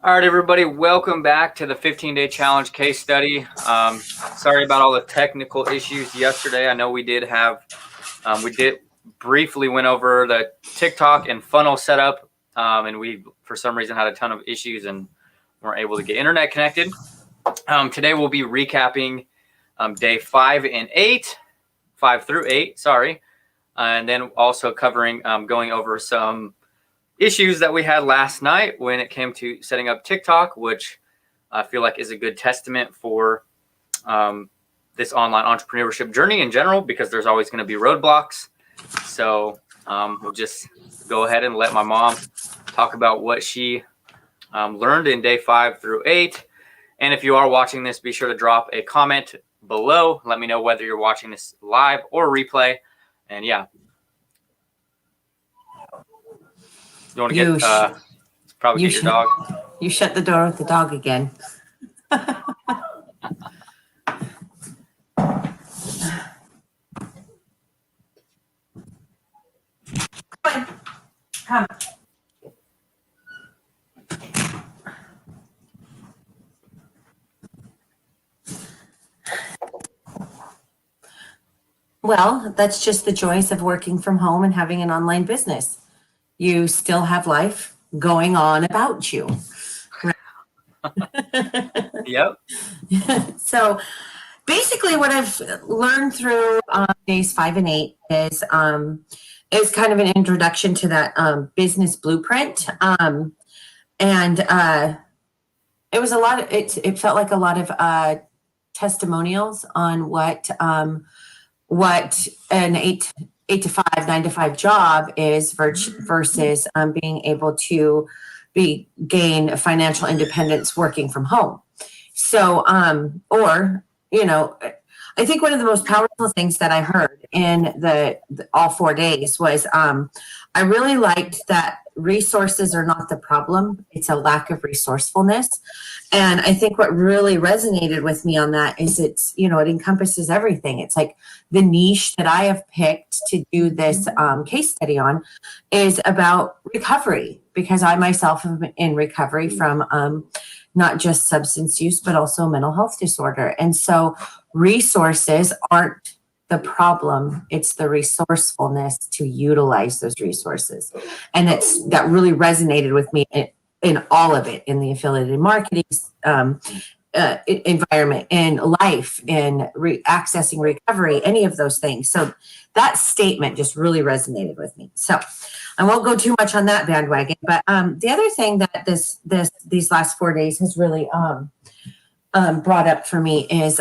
All right, everybody, welcome back to the 15-day challenge case study. Sorry about all the technical issues yesterday. I know we did briefly went over the TikTok and funnel setup, and we, for some reason, had a ton of issues and weren't able to get internet connected. Today, we'll be recapping day 5 through 8, sorry, and then also covering, going over some issues that we had last night when it came to setting up TikTok, which I feel like is a good testament for this online entrepreneurship journey in general, because there's always going to be roadblocks. So we'll just go ahead and let my mom talk about what she learned in day 5 through 8. And if you are watching this, be sure to drop a comment below. Let me know whether you're watching this live or replay. And yeah. You want to probably get your dog. You shut the door with the dog again. Come. Well, that's just the joys of working from home and having an online business. You still have life going on about you. Yep. So basically what I've learned through days 5 and 8 is kind of an introduction to that business blueprint. And it was it felt like a lot of testimonials on what an 8 to 5, 9 to 5 job is versus being able to gain financial independence working from home. So, I think one of the most powerful things that I heard in all 4 days was I really liked that resources are not the problem. It's a lack of resourcefulness. And I think what really resonated with me on that is it encompasses everything. It's like the niche that I have picked to do this case study on is about recovery, because I myself am in recovery from not just substance use, but also mental health disorder. And so resources aren't the problem. It's the resourcefulness to utilize those resources. And that really resonated with me in all of it, in the affiliated marketing environment, in life, in accessing recovery, any of those things. So that statement just really resonated with me. So I won't go too much on that bandwagon, but the other thing that these last 4 days has really brought up for me is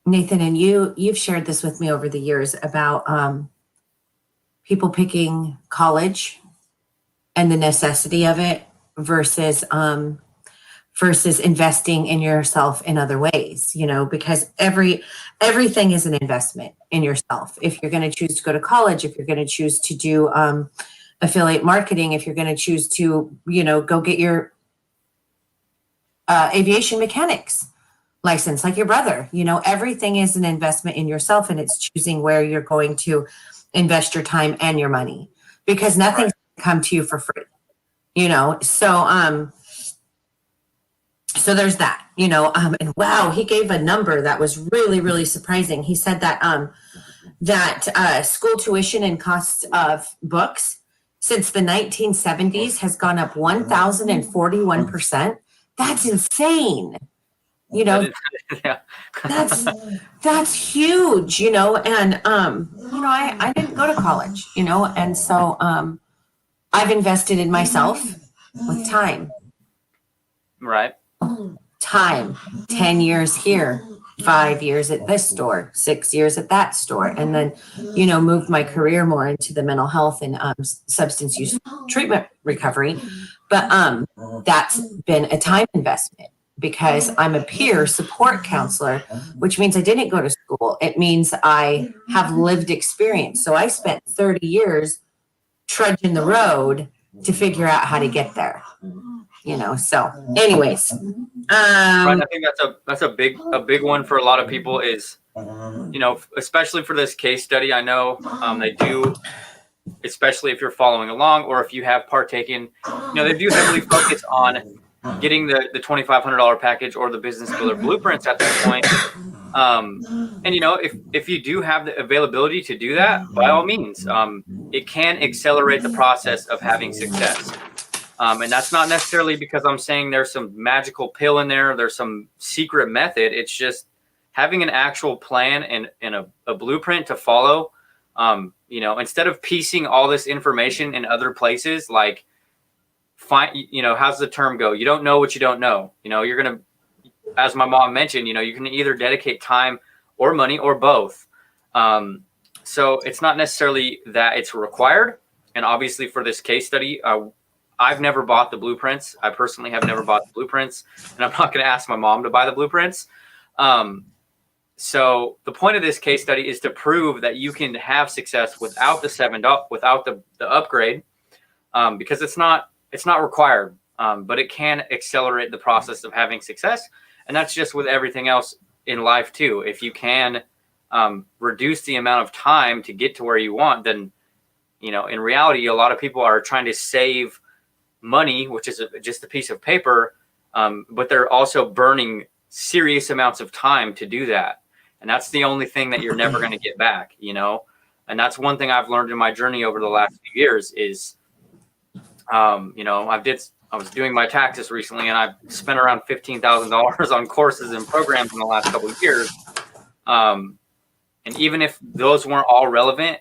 Nathan, and you've shared this with me over the years about people picking college and the necessity of it versus investing in yourself in other ways, because everything is an investment in yourself. If you're going to choose to go to college, if you're going to choose to do affiliate marketing, if you're going to choose to, go get your aviation mechanics license, like your brother, everything is an investment in yourself, and it's choosing where you're going to invest your time and your money, because nothing's going to come to you for free, so there's that, and wow, he gave a number that was really, really surprising. He said that school tuition and costs of books since the 1970s has gone up 1,041%. That's insane. That's huge, and I didn't go to college, and so I've invested in myself with time. Right. Time, 10 years here, 5 years at this store, 6 years at that store, and then, moved my career more into the mental health and substance use treatment recovery. But that's been a time investment, because I'm a peer support counselor, which means I didn't go to school. It means I have lived experience. So I spent 30 years trudging the road to figure out how to get there. So anyways, Right, I think that's a big one for a lot of people is, especially for this case study. I know they do especially if you're following along or if you have partaken. They do heavily focus on getting the $2,500 package or the business builder blueprints at this point. And if you do have the availability to do that, by all means, it can accelerate the process of having success. And that's not necessarily because I'm saying there's some magical pill in there, there's some secret method. It's just having an actual plan and a blueprint to follow. Instead of piecing all this information in other places, like how's the term go? You don't know what you don't know. You're going to, as my mom mentioned, you can either dedicate time or money or both. So it's not necessarily that it's required. And obviously for this case study, I've never bought the blueprints. I personally have never bought the blueprints, and I'm not going to ask my mom to buy the blueprints. So the point of this case study is to prove that you can have success without the upgrade, because it's not required, but it can accelerate the process of having success. And that's just with everything else in life too. If you can reduce the amount of time to get to where you want, then, in reality, a lot of people are trying to save money, which is just a piece of paper, but they're also burning serious amounts of time to do that. And that's the only thing that you're never going to get back, And that's one thing I've learned in my journey over the last few years is, I was doing my taxes recently, and I've spent around $15,000 on courses and programs in the last couple of years. And even if those weren't all relevant,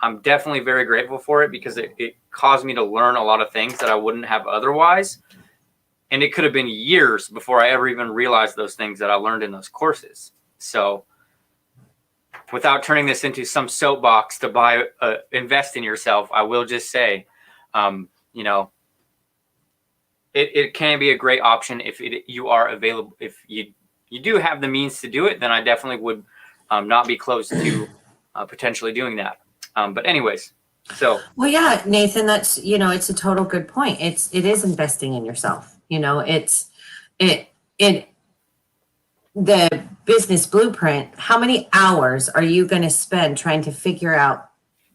I'm definitely very grateful for it, because it caused me to learn a lot of things that I wouldn't have otherwise. And it could have been years before I ever even realized those things that I learned in those courses. So without turning this into some soapbox to invest in yourself, I will just say, it can be a great option if you are available. If you do have the means to do it, then I definitely would not be close to potentially doing that. But anyways, so. Well, yeah, Nathan, that's, it's a total good point. It is investing in yourself. The business blueprint, how many hours are you going to spend trying to figure out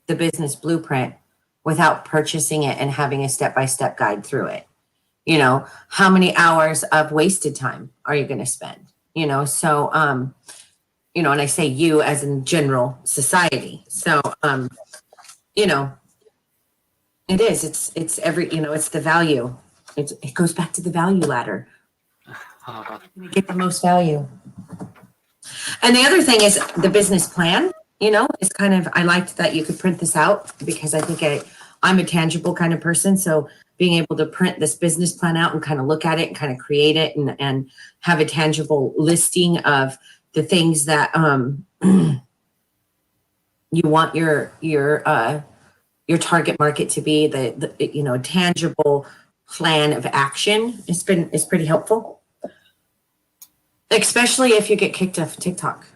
the business blueprint without purchasing it and having a step-by-step guide through it? How many hours of wasted time are you going to spend? So, and I say you as in general society. So, it is, it's every, it's the value. It goes back to the value ladder. You get the most value. And the other thing is the business plan, is kind of, I liked that you could print this out, because I think I'm a tangible kind of person. So being able to print this business plan out and kind of look at it and kind of create it and have a tangible listing of the things that you want your target market to be, the tangible plan of action is pretty helpful. Especially if you get kicked off TikTok.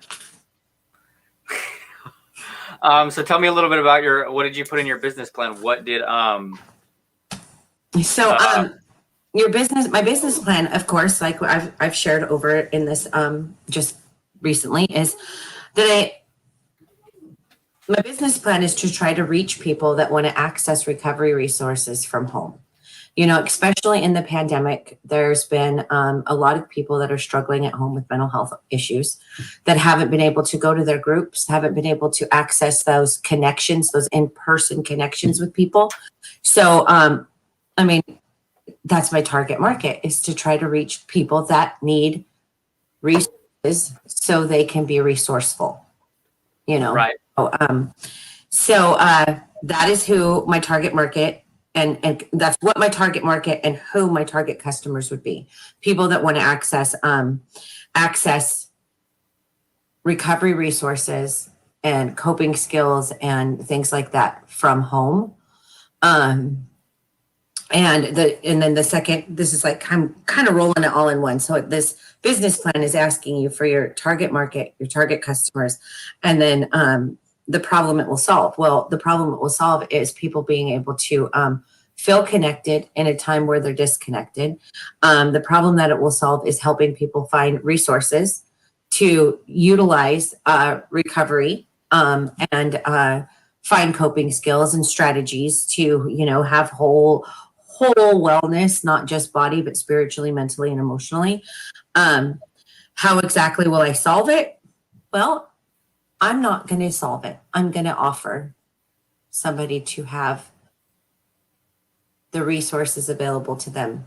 So tell me a little bit about what did you put in your business plan? What did, my business plan, of course, like I've shared over in this, just recently, is that my business plan is to try to reach people that want to access recovery resources from home. Especially in the pandemic, there's been a lot of people that are struggling at home with mental health issues that haven't been able to go to their groups, haven't been able to access those connections, those in-person connections with people. So, that's my target market, is to try to reach people that need resources so they can be resourceful, Right. So that is who my target market, and that's what my target market and who my target customers would be. People that want to access recovery resources and coping skills and things like that from home. And then the second, this is like, I'm kind of rolling it all in one. So this business plan is asking you for your target market, your target customers, and then the problem it will solve. Well, the problem it will solve is people being able to feel connected in a time where they're disconnected. The problem that it will solve is helping people find resources to utilize recovery and find coping skills and strategies to, have whole wellness, not just body, but spiritually, mentally, and emotionally. How exactly will I solve it? Well, I'm not going to solve it. I'm going to offer somebody to have the resources available to them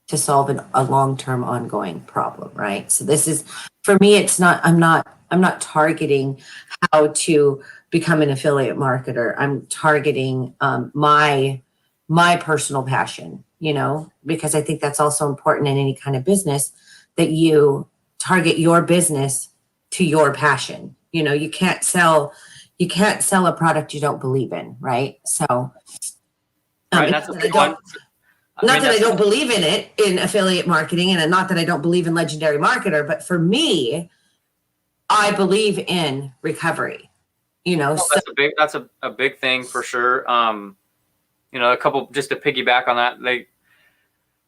to solve a long-term ongoing problem, right? So this is, for me, I'm not targeting how to become an affiliate marketer. I'm targeting my personal passion, because I think that's also important in any kind of business, that you target your business to your passion. You can't sell a product you don't believe in, right? So Right, that's a big one. Not that I don't believe in it, in affiliate marketing, and not that I don't believe in Legendary Marketer, but for me, I believe in recovery. That's a big thing for sure. A couple, just to piggyback on that,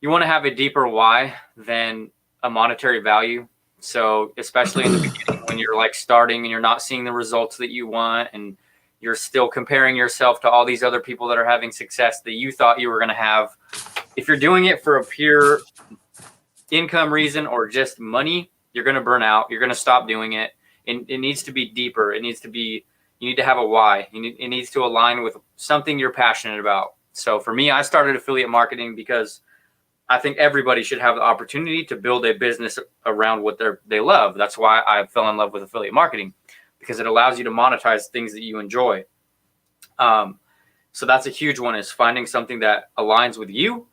you want to have a deeper why than a monetary value. So especially in the beginning, when you're like starting and you're not seeing the results that you want, and you're still comparing yourself to all these other people that are having success that you thought you were going to have. If you're doing it for a pure income reason or just money, you're going to burn out. You're going to stop doing it. And it needs to be deeper. You need to have a why. It needs to align with something you're passionate about. So for me, I started affiliate marketing because I think everybody should have the opportunity to build a business around what they love. That's why I fell in love with affiliate marketing, because it allows you to monetize things that you enjoy. So that's a huge one, is finding something that aligns with you.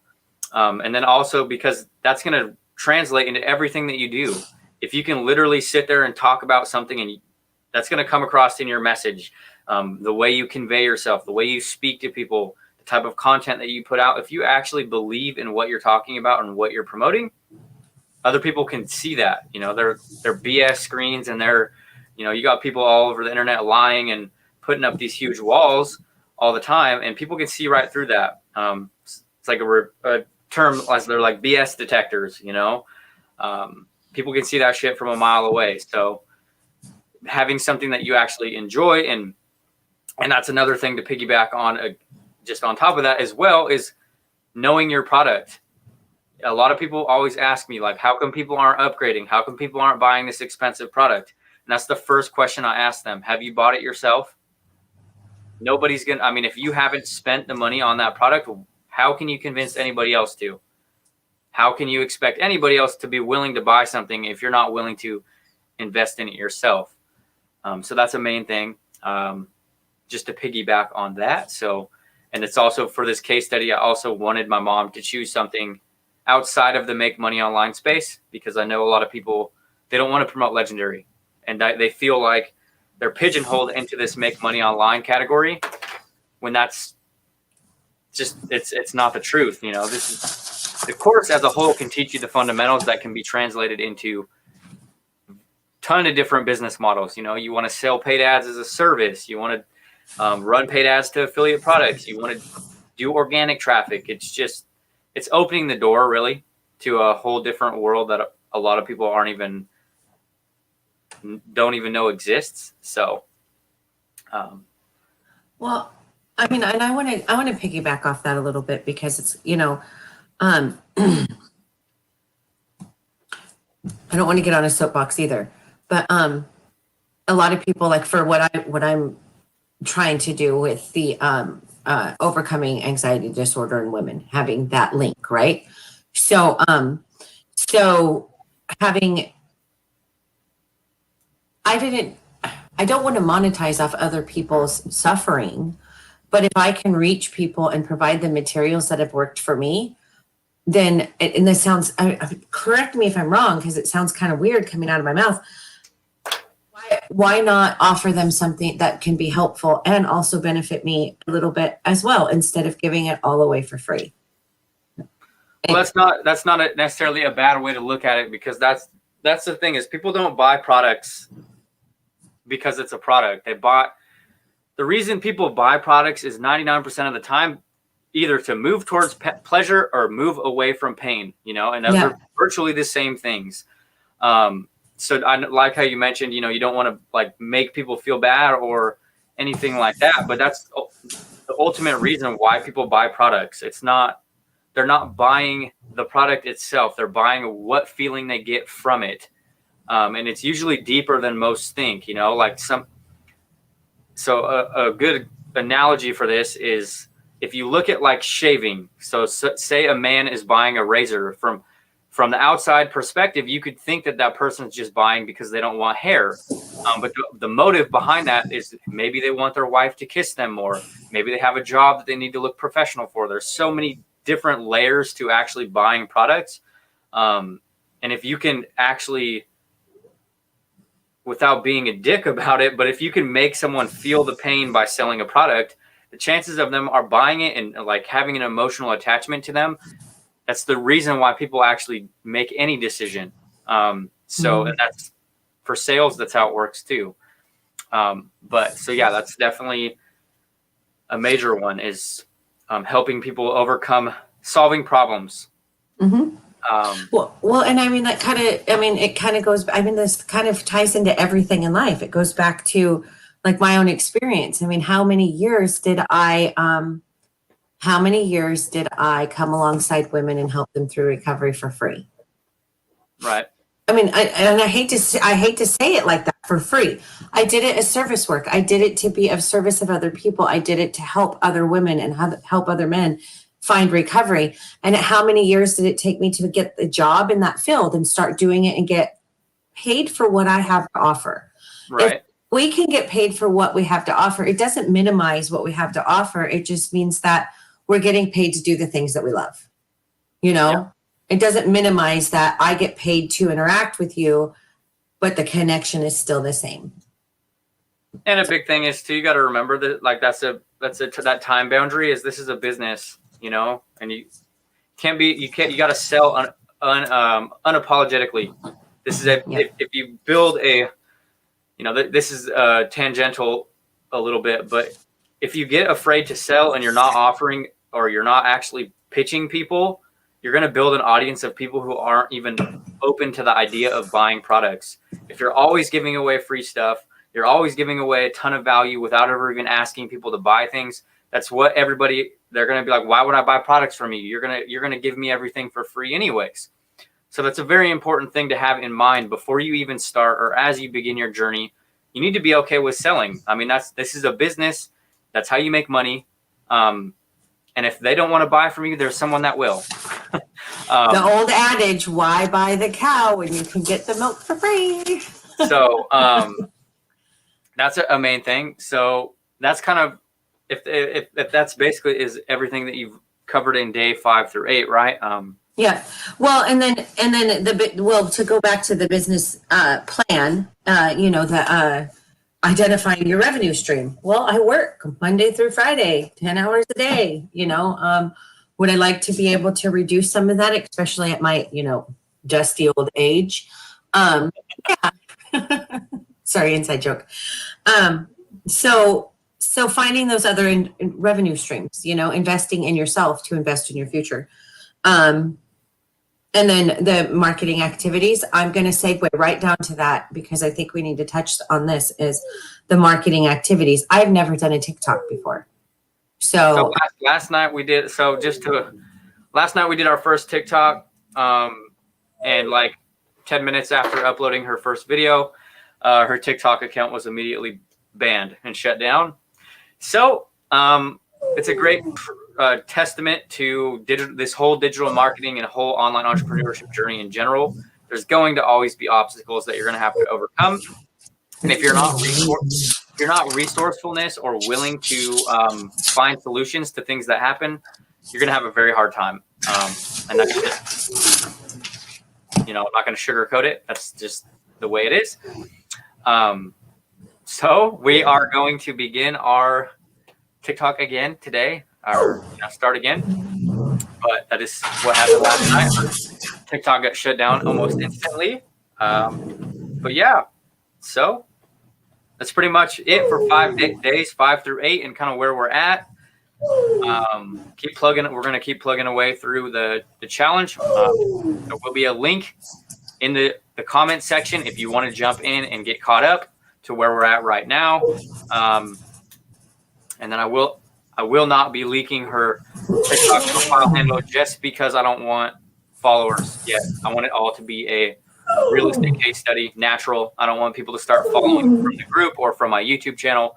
And then also, because that's going to translate into everything that you do. If you can literally sit there and talk about something, and that's going to come across in your message, the way you convey yourself, the way you speak to people, the type of content that you put out. If you actually believe in what you're talking about and what you're promoting, other people can see that. They're BS screens, and you got people all over the internet lying and putting up these huge walls all the time, and people can see right through that. It's like a term, as they're like BS detectors. People can see that shit from a mile away. So having something that you actually enjoy, and that's another thing to piggyback on, just on top of that as well, is knowing your product. A lot of people always ask me, like, how come people aren't upgrading? How come people aren't buying this expensive product? And that's the first question I ask them. Have you bought it yourself? Nobody's going to, if you haven't spent the money on that product, how can you convince anybody else to? How can you expect anybody else to be willing to buy something if you're not willing to invest in it yourself? So that's a main thing, just to piggyback on that. So, and it's also, for this case study, I also wanted my mom to choose something outside of the make money online space, because I know a lot of people, they don't want to promote Legendary, and they feel like they're pigeonholed into this make money online category, when that's just, it's not the truth. This is, the course as a whole can teach you the fundamentals that can be translated into a ton of different business models. You want to sell paid ads as a service. You want to run paid ads to affiliate products. You want to do organic traffic. It's opening the door really to a whole different world that a lot of people don't even know exists. So, well, and I want to piggyback off that a little bit, because it's, I don't want to get on a soapbox either, but a lot of people, like, for what I'm trying to do with the overcoming anxiety disorder in women, having that link, right? So having, I don't want to monetize off other people's suffering, but if I can reach people and provide them materials that have worked for me, then, and this sounds, correct me if I'm wrong, because it sounds kind of weird coming out of my mouth. Why not offer them something that can be helpful and also benefit me a little bit as well, instead of giving it all away for free? Well, that's not necessarily a bad way to look at it, because that's the thing, is people don't buy products because it's a product. The reason people buy products is 99% of the time either to move towards pleasure or move away from pain, and those are virtually the same things. So I like how you mentioned, you don't want to like make people feel bad anything like that, but that's the ultimate reason why people buy products. They're not buying the product itself. They're buying what feeling they get from it. And it's usually deeper than most think, a good analogy for this is if you look at like shaving. So say a man is buying a razor from the outside perspective, you could think that person's just buying because they don't want hair. But the motive behind that is maybe they want their wife to kiss them more. Maybe they have a job that they need to look professional for. There's so many different layers to actually buying products. And if you can actually, without being a dick about it, but if you can make someone feel the pain by selling a product, the chances of them are buying it and like having an emotional attachment to them. That's the reason why people actually make any decision. And that's for sales. That's how it works too. That's definitely a major one is helping people overcome solving problems. Mm-hmm. And I mean, it kind of goes, this kind of ties into everything in life. It goes back to like my own experience. I mean, how many years did I come alongside women and help them through recovery for free? Right. I mean, I hate to say it like that, for free. I did it as service work. I did it to be of service of other people. I did it to help other women and help other men find recovery. And how many years did it take me to get the job in that field and start doing it and get paid for what I have to offer? Right. If we can get paid for what we have to offer, it doesn't minimize what we have to offer. It just means that we're getting paid to do the things that we love. Yeah. It doesn't minimize that I get paid to interact with you, but the connection is still the same. And a big thing is too, you got to remember that like that time boundary is this is a business, and you got to sell unapologetically. This is if you build this is tangential a little bit, but if you get afraid to sell and you're not offering or you're not actually pitching people, you're going to build an audience of people who aren't even open to the idea of buying products. If you're always giving away free stuff, you're always giving away a ton of value without ever even asking people to buy things. That's what they're going to be like, why would I buy products from you? You're going to give me everything for free anyways. So that's a very important thing to have in mind before you even start or as you begin your journey. You need to be okay with selling. I mean, this is a business. That's how you make money. And if they don't want to buy from you, there's someone that will. The old adage, why buy the cow when you can get the milk for free? So that's a main thing. So that's kind of, if that's basically is everything that you've covered in day 5 through 8, right? Yeah. Well, and then to go back to the business plan, identifying your revenue stream. Well, I work Monday through Friday, 10 hours a day. Would I like to be able to reduce some of that, especially at my, dusty old age? Yeah. Sorry, inside joke. So finding those other revenue streams, investing in yourself to invest in your future. And then the marketing activities, I'm going to segue right down to that because I think we need to touch on this is the marketing activities. I've never done a TikTok before. So last night we did. Last night we did our first TikTok. And like 10 minutes after uploading her first video, her TikTok account was immediately banned and shut down. So it's a great testament to this whole digital marketing and whole online entrepreneurship journey in general. There's going to always be obstacles that you're going to have to overcome. And if you're not resourcefulness or willing to find solutions to things that happen, you're going to have a very hard time. And that's just, I'm not going to sugarcoat it. That's just the way it is. So we are going to begin our TikTok again today. Start again, but that is what happened last night. TikTok got shut down almost instantly. But yeah, so that's pretty much it for 5 days, 5 through 8, and kind of where we're at. Keep plugging. We're going to keep plugging away through the challenge. There will be a link in the comment section if you want to jump in and get caught up to where we're at right now. And then I will not be leaking her TikTok profile handle just because I don't want followers yet. I want it all to be a realistic case study, natural. I don't want people to start following from the group or from my YouTube channel.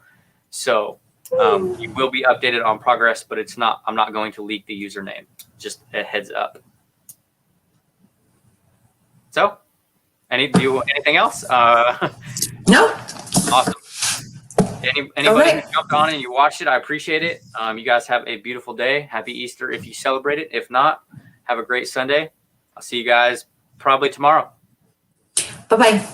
So you will be updated on progress, but I'm not going to leak the username. Just a heads up. So, anything else? No. Awesome. Anybody who jumped on and you watched it, I appreciate it. You guys have a beautiful day. Happy Easter if you celebrate it. If not, have a great Sunday. I'll see you guys probably tomorrow. Bye-bye.